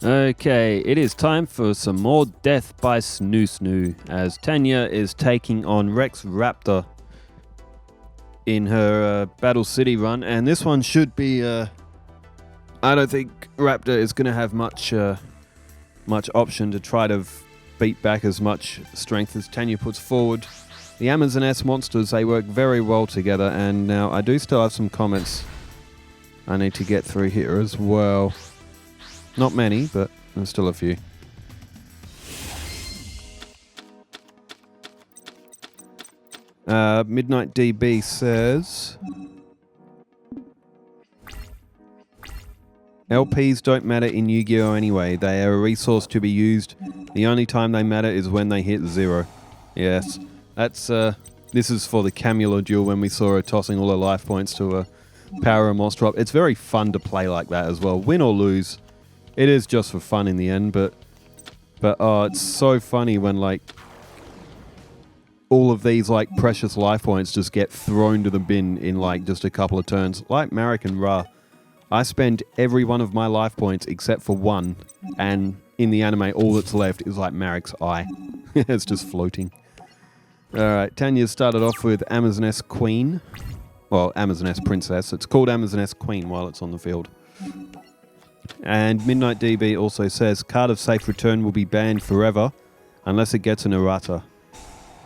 Okay, it is time for some more death by Snu Snu, as Tania is taking on Rex Raptor in her Battle City run, and this one should be, I don't think Raptor is going to have much option to try to beat back as much strength as Tania puts forward. The Amazoness monsters, they work very well together, and now I do still have some comments I need to get through here as well. Not many, but there's still a few. Midnight DB says, LPs don't matter in Yu-Gi-Oh anyway. They are a resource to be used. The only time they matter is when they hit 0. Yes, that's this is for the Camula duel when we saw her tossing all her life points to a power monster up. It's very fun to play like that as well, win or lose. It is just for fun in the end, but oh, it's so funny when like all of these like precious life points just get thrown to the bin in like just a couple of turns. Like Marek and Ra, I spend every one of my life points except for one, and in the anime all that's left is like Marek's eye. It's just floating. Alright, Tanya started off with Amazoness Queen. Well, Amazoness Princess. It's called Amazoness Queen while it's on the field. And Midnight DB also says card of safe return will be banned forever unless it gets an errata.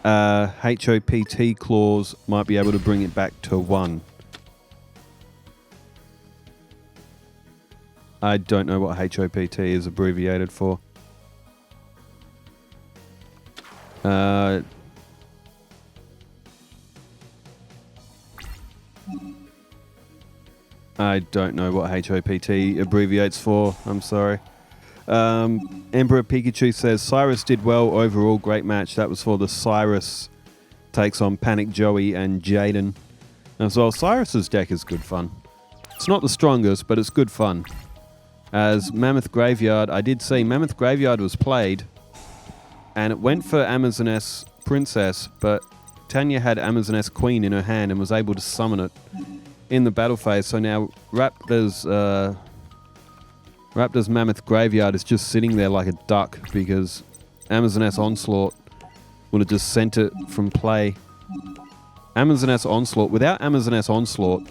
HOPT clause might be able to bring it back to 1. I don't know what HOPT is abbreviated for. I don't know what HOPT abbreviates for. I'm sorry. Emperor Pikachu says Cyrus did well overall. Great match. That was for the Cyrus takes on Panic Joey and Jaden. As well, Cyrus's deck is good fun. It's not the strongest, but it's good fun. As Mammoth Graveyard, I did see Mammoth Graveyard was played, and it went for Amazoness Princess, but Tanya had Amazoness Queen in her hand and was able to summon it in the battle phase. So now Raptor's Mammoth Graveyard is just sitting there like a duck because Amazoness Onslaught would have just sent it from play. Amazoness Onslaught, without Amazoness Onslaught,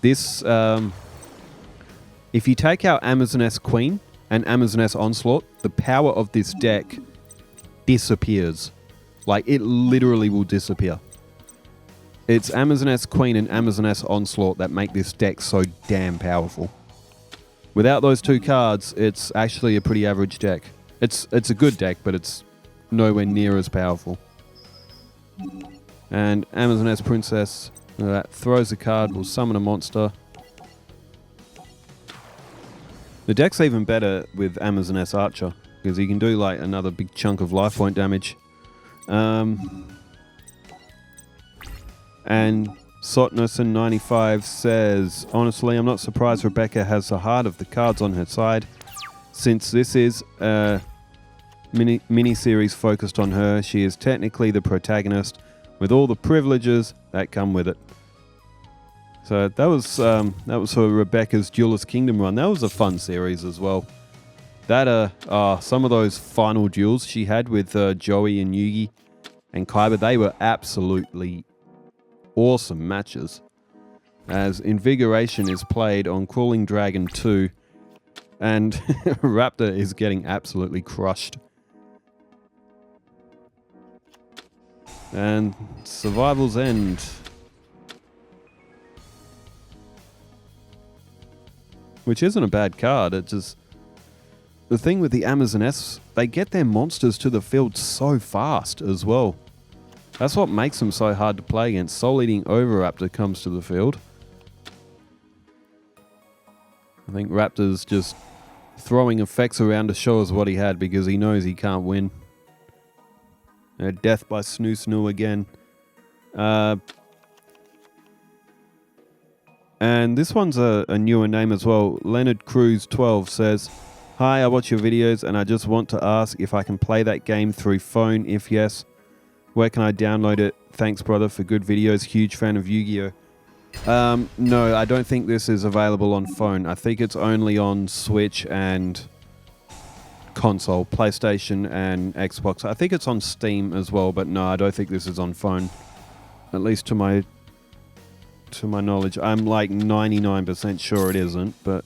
this, if you take out Amazoness Queen and Amazoness Onslaught, the power of this deck disappears. Like, it literally will disappear. It's Amazoness Queen and Amazoness Onslaught that make this deck so damn powerful. Without those two cards, it's actually a pretty average deck. It's a good deck, but it's nowhere near as powerful. And Amazoness Princess throws a card, will summon a monster. The deck's even better with Amazoness Archer, because he can do like another big chunk of life point damage. And Sotnuson95 says, honestly, I'm not surprised Rebecca has the heart of the cards on her side. Since this is a mini-series focused on her, she is technically the protagonist with all the privileges that come with it. So that was for Rebecca's Duelist Kingdom run. That was a fun series as well. That some of those final duels she had with Joey and Yugi and Kaiba, they were absolutely awesome matches. As Invigoration is played on Crawling Dragon 2, and Raptor is getting absolutely crushed. And Survival's End. Which isn't a bad card. It just, the thing with the Amazoness, they get their monsters to the field so fast as well. That's what makes them so hard to play against. Soul Eating Oviraptor comes to the field. I think Raptor's just throwing effects around to show us what he had because he knows he can't win. Death by Snu Snu again. And this one's a newer name as well. Leonard Cruz 12 says, hi, I watch your videos and I just want to ask if I can play that game through phone. If yes, where can I download it? Thanks, brother, for good videos. Huge fan of Yu-Gi-Oh! No, I don't think this is available on phone. I think it's only on Switch and console, PlayStation and Xbox. I think it's on Steam as well, but no, I don't think this is on phone. At least to my knowledge. I'm like 99% sure it isn't, but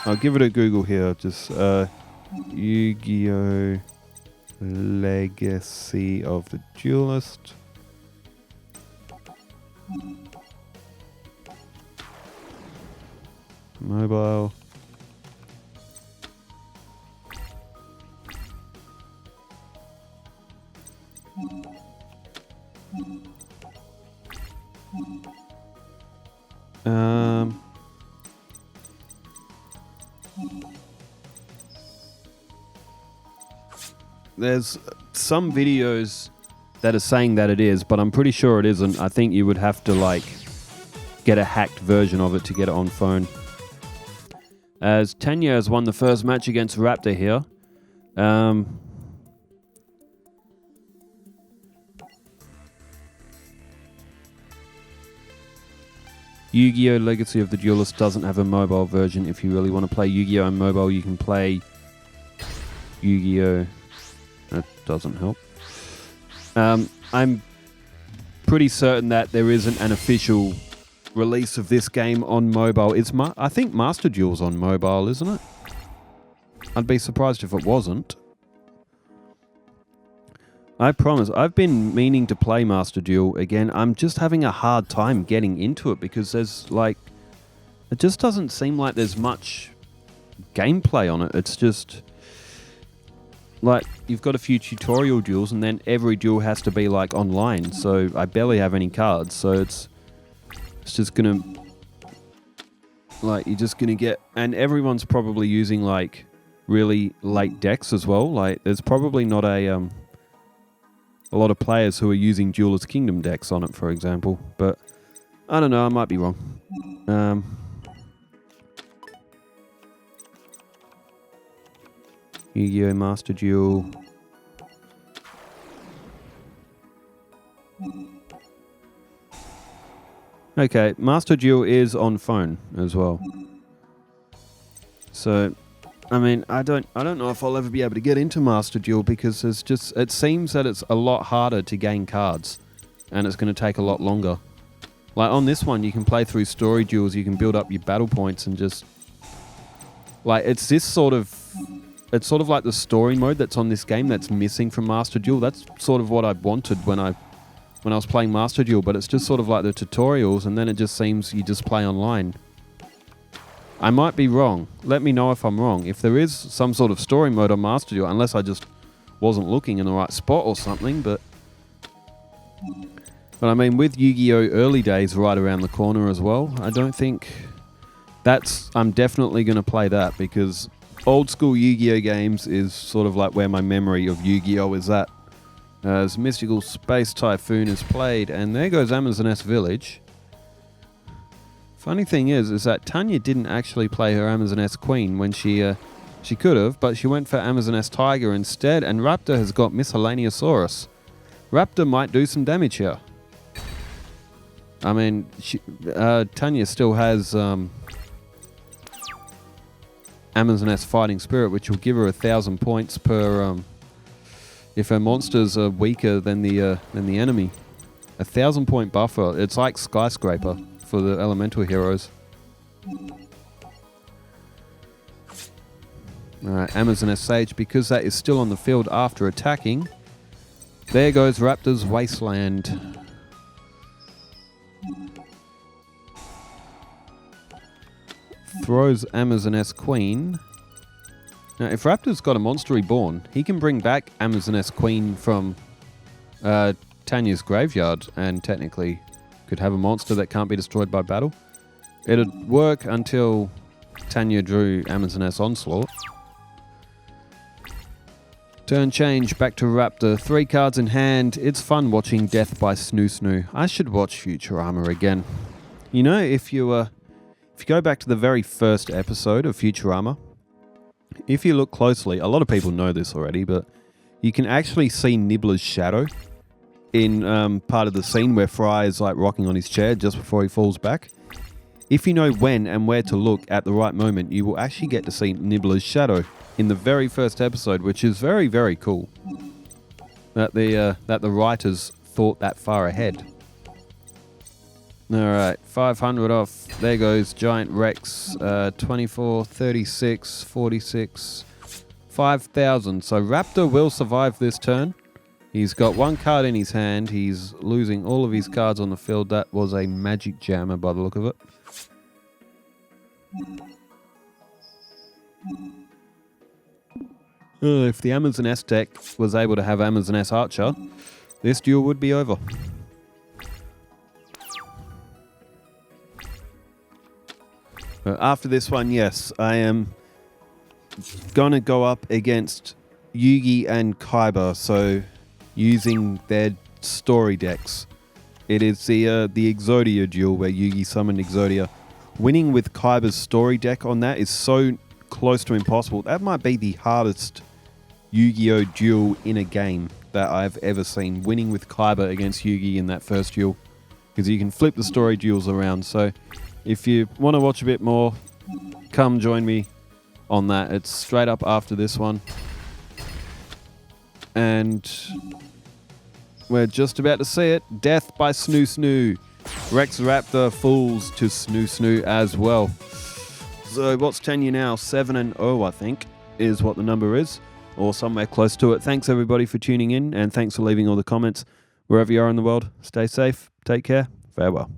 I'll give it a Google here. Just Yu-Gi-Oh! Legacy of the Duelist. Mobile. There's some videos that are saying that it is, but I'm pretty sure it isn't. I think you would have to like get a hacked version of it to get it on phone. As Tania has won the first match against Raptor here. Yu-Gi-Oh! Legacy of the Duelist doesn't have a mobile version. If you really want to play Yu-Gi-Oh! On mobile, you can play Yu-Gi-Oh! That doesn't help. I'm pretty certain that there isn't an official release of this game on mobile. I think Master Duel's on mobile, isn't it? I'd be surprised if it wasn't. I promise, I've been meaning to play Master Duel again. I'm just having a hard time getting into it because there's like... It just doesn't seem like there's much gameplay on it. It's just... Like, you've got a few tutorial duels and then every duel has to be like online. So I barely have any cards. So it's just gonna... Like, you're just gonna get... And everyone's probably using like really late decks as well. Like, there's probably not a lot of players who are using Duelist Kingdom decks on it, for example. But I don't know, I might be wrong. Yu-Gi-Oh! Master Duel. Okay, Master Duel is on phone as well. So, I mean, I don't know if I'll ever be able to get into Master Duel because it seems that it's a lot harder to gain cards and it's going to take a lot longer. Like on this one, you can play through story duels, you can build up your battle points and just... Like, it's sort of like the story mode that's on this game that's missing from Master Duel. That's sort of what I wanted when I was playing Master Duel, but it's just sort of like the tutorials and then it just seems you just play online. I might be wrong. Let me know if I'm wrong. If there is some sort of story mode on Master Duel, unless I just wasn't looking in the right spot or something, but I mean, with Yu-Gi-Oh! Early days right around the corner as well, I don't think I'm definitely going to play that because old school Yu-Gi-Oh! Games is sort of like where my memory of Yu-Gi-Oh! Is at. As Mystical Space Typhoon is played, and there goes Amazon S Village. Funny thing is that Tania didn't actually play her Amazon S Queen when she could have, but she went for Amazon S Tiger instead, and Raptor has got Miscellaneousaurus. Raptor might do some damage here. I mean, Tania still has Amazon S Fighting Spirit, which will give her 1,000 points per if her monsters are weaker than the enemy. 1,000 point buffer. It's like Skyscraper for the elemental heroes. Alright, Amazon S Sage, because that is still on the field after attacking. There goes Raptor's Wasteland. Throws Amazon S Queen. Now, if Raptor's got a monster reborn, he can bring back Amazon S Queen from Tania's graveyard and technically could have a monster that can't be destroyed by battle. It'd work until Tania drew Amazon S Onslaught. Turn change, back to Raptor. 3 cards in hand. It's fun watching Death by Snu Snu. I should watch Futurama again. You know, if you go back to the very first episode of Futurama, if you look closely, a lot of people know this already, but you can actually see Nibbler's shadow in part of the scene where Fry is like rocking on his chair just before he falls back. If you know when and where to look at the right moment, you will actually get to see Nibbler's shadow in the very first episode, which is very, very cool. That the writers thought that far ahead. Alright, 500 off. There goes Giant Rex. 24, 36, 46, 5,000. So Raptor will survive this turn. He's got one card in his hand. He's losing all of his cards on the field. That was a magic jammer by the look of it. If the Amazon S deck was able to have Amazon S Archer, this duel would be over. After this one, yes, I am going to go up against Yugi and Kaiba, so using their story decks. It is the Exodia duel where Yugi summoned Exodia. Winning with Kaiba's story deck on that is so close to impossible. That might be the hardest Yu-Gi-Oh duel in a game that I've ever seen. Winning with Kaiba against Yugi in that first duel. Because you can flip the story duels around. So if you want to watch a bit more, come join me on that. It's straight up after this one. And we're just about to see it. Death by Snu Snu. Rex Raptor falls to Snu Snu as well. So what's Tania now? 7-0, I think, is what the number is. Or somewhere close to it. Thanks everybody for tuning in, and thanks for leaving all the comments. Wherever you are in the world, stay safe, take care, farewell.